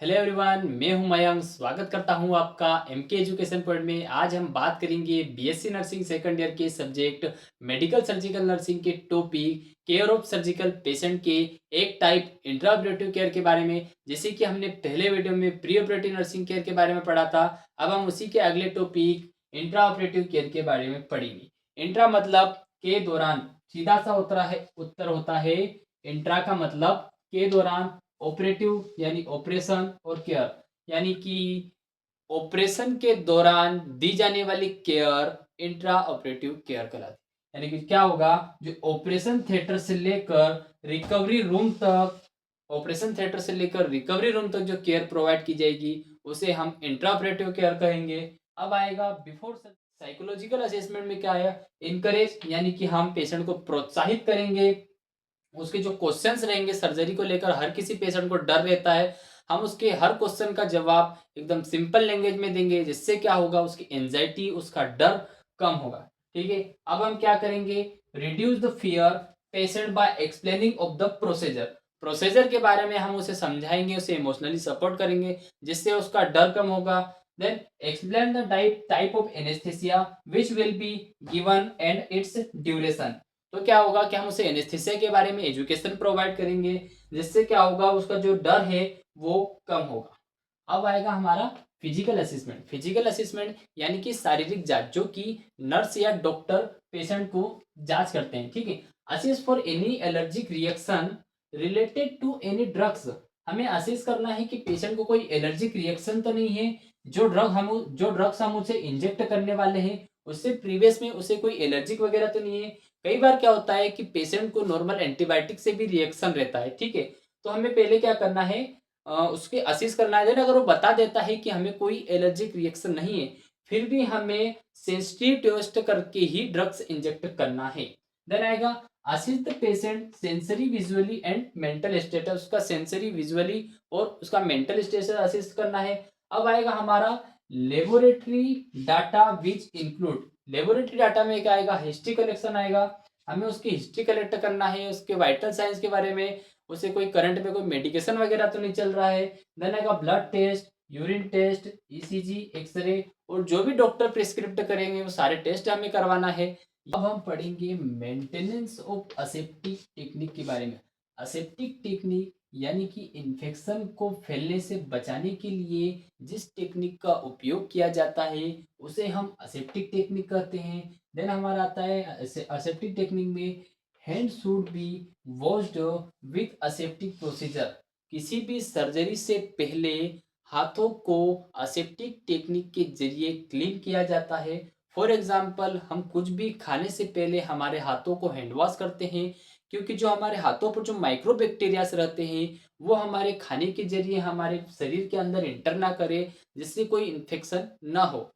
Hello everyone, मैं हूं मयंक। स्वागत करता हूं आपका एमके एजुकेशन पॉइंट में। आज हम बात करेंगे बीएससी नर्सिंग सेकंड ईयर के सब्जेक्ट मेडिकल सर्जिकल नर्सिंग के topic care of surgical patient के एक टाइप इंट्रा ऑपरेटिव केयर के बारे में। जैसे कि हमने पहले वीडियो में प्री ऑपरेटिव नर्सिंग केयर के बारे में पढ़ा था, अब हम उसी के अगले टॉपिक इंट्रा ऑपरेटिव केयर के बारे में पढ़ेंगे। इंट्रा मतलब के दौरान, सीधा सा उत्तर होता है। इंट्रा का मतलब के दौरान, ऑपरेटिव यानी ऑपरेशन, और केयर यानी कि ऑपरेशन के दौरान दी जाने वाली केयर इंट्रा ऑपरेटिव केयर कहलाती है। यानी कि क्या होगा, जो ऑपरेशन थिएटर से लेकर रिकवरी रूम तक, ऑपरेशन थिएटर से लेकर रिकवरी रूम तक जो केयर प्रोवाइड की जाएगी उसे हम इंट्रा ऑपरेटिव केयर कहेंगे। अब आएगा बिफोर। साइकोलॉजिकल असेसमेंट में क्या है, इनकरेज यानी कि हम पेशेंट को प्रोत्साहित करेंगे। उसके जो क्वेश्चंस रहेंगे सर्जरी को लेकर, हर किसी पेशेंट को डर रहता है, हम उसके हर क्वेश्चन का जवाब एकदम सिंपल लैंग्वेज में देंगे, जिससे क्या होगा, उसकी एंजाइटी, उसका डर कम होगा। ठीक है। अब हम क्या करेंगे, reduce the fear patient by explaining of the procedure. Procedure के बारे में हम उसे समझाएंगे, उसे इमोशनली सपोर्ट करेंगे, जिससे उसका डर कम होगा। Then explain the type of anaesthesia which will be given and its duration. तो क्या होगा कि हम उसे एनेस्थीसिया के बारे में एजुकेशन प्रोवाइड करेंगे, जिससे क्या होगा, उसका जो डर है वो कम होगा। अब आएगा हमारा फिजिकल असेसमेंट। फिजिकल असेसमेंट यानी कि शारीरिक जांच, जो कि नर्स या डॉक्टर पेशेंट को जांच करते हैं। ठीक है। Assess for any allergic reaction related to any drugs. हमें असेस करना है कि पेशेंट को कोई एलर्जिक रिएक्शन तो नहीं है। जो ड्रग्स हम उसे इंजेक्ट करने वाले हैं उससे प्रीवियस में उसे कोई एलर्जिक वगैरह तो नहीं है। कई बार क्या होता है कि पेशेंट को नॉर्मल एंटीबायोटिक से भी रिएक्शन रहता है। ठीक है। तो हमें पहले क्या करना है, उसके असिस्ट करना है। देन अगर वो बता देता है कि हमें कोई एलर्जिक रिएक्शन नहीं है, फिर भी हमें सेंसिटिव टेस्ट करके ही ड्रग्स इंजेक्ट करना है। देन आएगा assist the patient sensory visually and mental status. उसका सेंसरी विजुअली और उसका मेंटल स्टेटस असिस्ट करना है। अब आएगा हमारा laboratory data which include. Laboratory data में क्या आएगा, हिस्ट्री कलेक्शन आएगा। हमें उसकी हिस्ट्री कलेक्ट करना है, उसके वाइटल साइंस के बारे में, उसे कोई करंट में कोई मेडिकेशन वगैरह तो नहीं चल रहा है। देन आएगा blood test, urine test, ECG, x-ray, और जो भी डॉक्टर प्रिस्क्रिप्ट करेंगे वो सारे टेस्ट हमें करवाना है। अब हम पढ़ेंगे मेंटेनेंस ऑफ असेप्टिक टेक्निक के बारे में। असेप्टिक टेक्निक यानी कि इन्फेक्शन को फैलने से बचाने के लिए जिस टेक्निक का उपयोग किया जाता है उसे हम असेप्टिक टेक्निक कहते हैं। देन हमारा आता है असेप्टिक टेक्निक में hand should be washed with aseptic procedure. किसी भी सर्जरी से पहले हाथों को असेप्टिक टेक्निक के जरिए क्लीन किया जाता है। फॉर एग्जाम्पल, हम कुछ भी खाने से पहले हमारे हाथों को हैंड वॉश करते हैं, क्योंकि जो हमारे हाथों पर जो माइक्रो बैक्टीरियाज रहते हैं वो हमारे खाने के जरिए हमारे शरीर के अंदर इंटर ना करे, जिससे कोई इन्फेक्शन ना हो।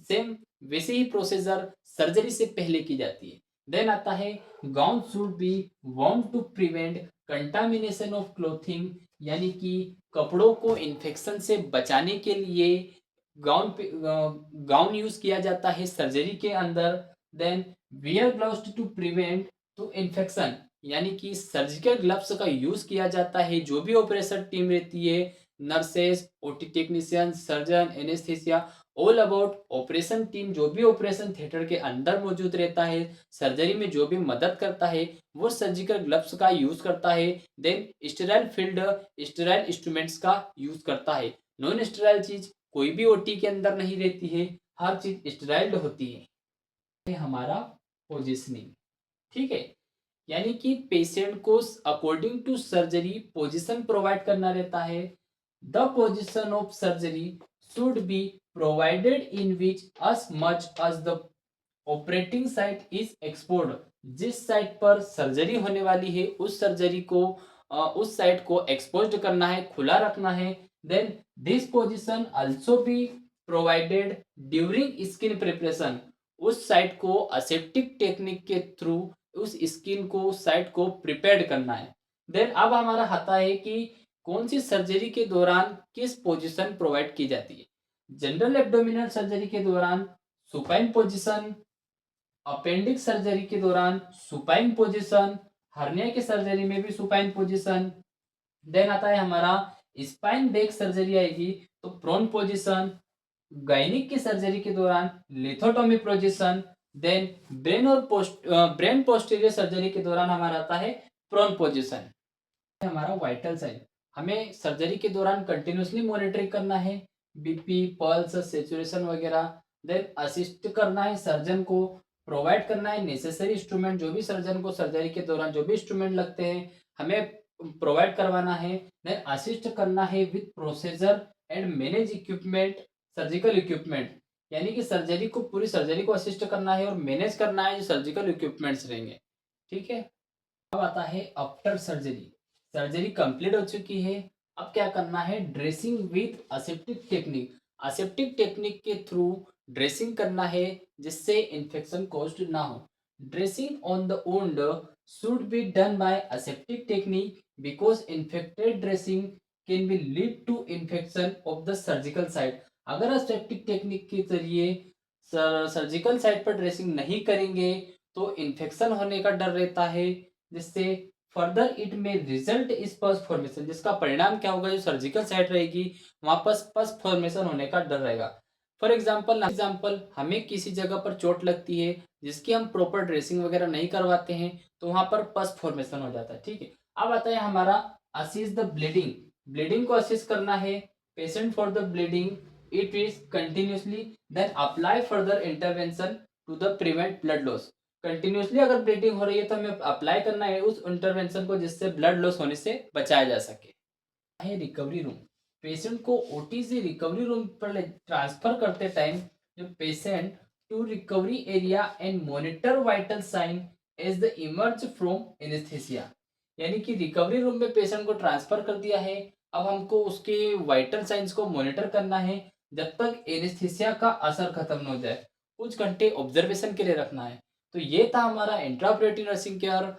सेम वैसे ही प्रोसीजर सर्जरी से पहले की जाती है। देन आता है gown should be worn to prevent contamination of clothing. यानी कि कपड़ों को इन्फेक्शन से बचाने के लिए गाउन यूज किया जाता है सर्जरी के अंदर। Then wear gloves to prevent to infection. यानी कि सर्जिकल ग्लव्स का यूज किया जाता है, जो भी ऑपरेशन टीम रहती है, nurses, OT technician, surgeon, anaesthesia, all about operation team, जो भी ऑपरेशन थिएटर के अंदर मौजूद रहता है, सर्जरी में जो भी मदद करता है, वो सर्जिकल ग्लव्स का यूज करता है। Then sterile field, sterile instruments का यूज करता है। नॉन स्टेराइल चीज कोई भी ओटी के अंदर नहीं रहती है, हर चीज स्टेराइल्ड होती है। हमारा पोजिशनिंग। ठीक है। यानी कि पेशेंट को according to surgery position provide करना रहता है। The position of surgery should be provided in which as much as the operating site is exposed. जिस साइट पर सर्जरी होने वाली है उस साइट को एक्सपोज करना है, खुला रखना है। Then this position also be provided during skin preparation. उस साइट को असेप्टिक टेक्निक के थ्रू उस स्किन को, उस साइट को प्रिपेयर करना है। देन अब हमारा आता है कि कौन सी सर्जरी के दौरान किस पोजीशन प्रोवाइड की जाती है। जनरल एब्डोमिनल सर्जरी के दौरान सुपाइन पोजीशन, अपेंडिक्स सर्जरी के दौरान सुपाइन पोजीशन, हर्निया की सर्जरी में भी सुपाइन पोजीशन। देन आता है हमारा स्पाइन बैक सर्जरी आएगी तो प्रोन पोजीशन, गायनिक की सर्जरी के दौरान lithotomy position, then brain posterior surgery के दौरान हमारा आता है प्रोन पोजीशन। हमारा वाइटल साइन, हमें सर्जरी के दौरान कंटिन्यूसली मॉनिटरिंग करना है, बीपी, पल्स, सेचुरेशन वगैरह। देन असिस्ट करना है सर्जन को, प्रोवाइड करना है नेसेसरी इंस्ट्रूमेंट, जो भी सर्जन को सर्जरी के दौरान जो भी इंस्ट्रूमेंट लगते हैं हमें प्रोवाइड करवाना है। देन असिस्ट करना है with procedure and manage equipment, surgical equipment, यानी कि सर्जरी को, पूरी सर्जरी को असिस्ट करना है और मैनेज करना है जो सर्जिकल इक्विपमेंट्स रहेंगे। ठीक है। अब आता है आफ्टर सर्जरी, सर्जरी कंप्लीट हो चुकी है, अब क्या करना है, dressing with aseptic technique, aseptic technique के थ्रू ड्रेसिंग करना है जिससे इन्फेक्शन कॉज्ड ना हो। Dressing on the wound should be done by aseptic technique because infected dressing can be lead to infection of the surgical site. अगर aseptic technique के जरिए surgical site पर ड्रेसिंग नहीं करेंगे तो इन्फेक्शन होने का डर रहता है, जिससे फर्दर इट में रिजल्ट इस पस फॉर्मेशन, जिसका परिणाम क्या होगा, जो सर्जिकल साइट रहेगी वहां पर पस फॉर्मेशन होने का डर रहेगा। फॉर एग्जाम्पल हमें किसी जगह पर चोट लगती है जिसकी हम प्रॉपर ड्रेसिंग वगैरह नहीं करवाते हैं तो वहां पर पस फॉर्मेशन हो जाता है। ठीक है। अब आता है हमारा असिस्ट द ब्लीडिंग, ब्लीडिंग को असिस्ट करना है, patient for the bleeding it is continuously, then apply further intervention to the prevent blood loss. Continuously अगर ब्लीडिंग हो रही है तो हमें अप्लाई करना है उस इंटरवेंशन को जिससे ब्लड लॉस होने से बचाया जा सके। है रिकवरी रूम, पेशेंट को ओटी से रिकवरी रूम पर ट्रांसफर करते टाइम जो patient to recovery area and monitor vital sign as the emerge from anaesthesia, यानी कि रिकवरी रूम में पेशेंट को ट्रांसफर कर दिया है, अब हमको उसके वाइटल साइंस को मॉनिटर करना है जब तक एनेस्थीसिया का असर खत्म न हो जाए, कुछ घंटे ऑब्जर्वेशन के लिए रखना है। तो ये था हमारा इंट्राऑपरेटिव नर्सिंग केयर।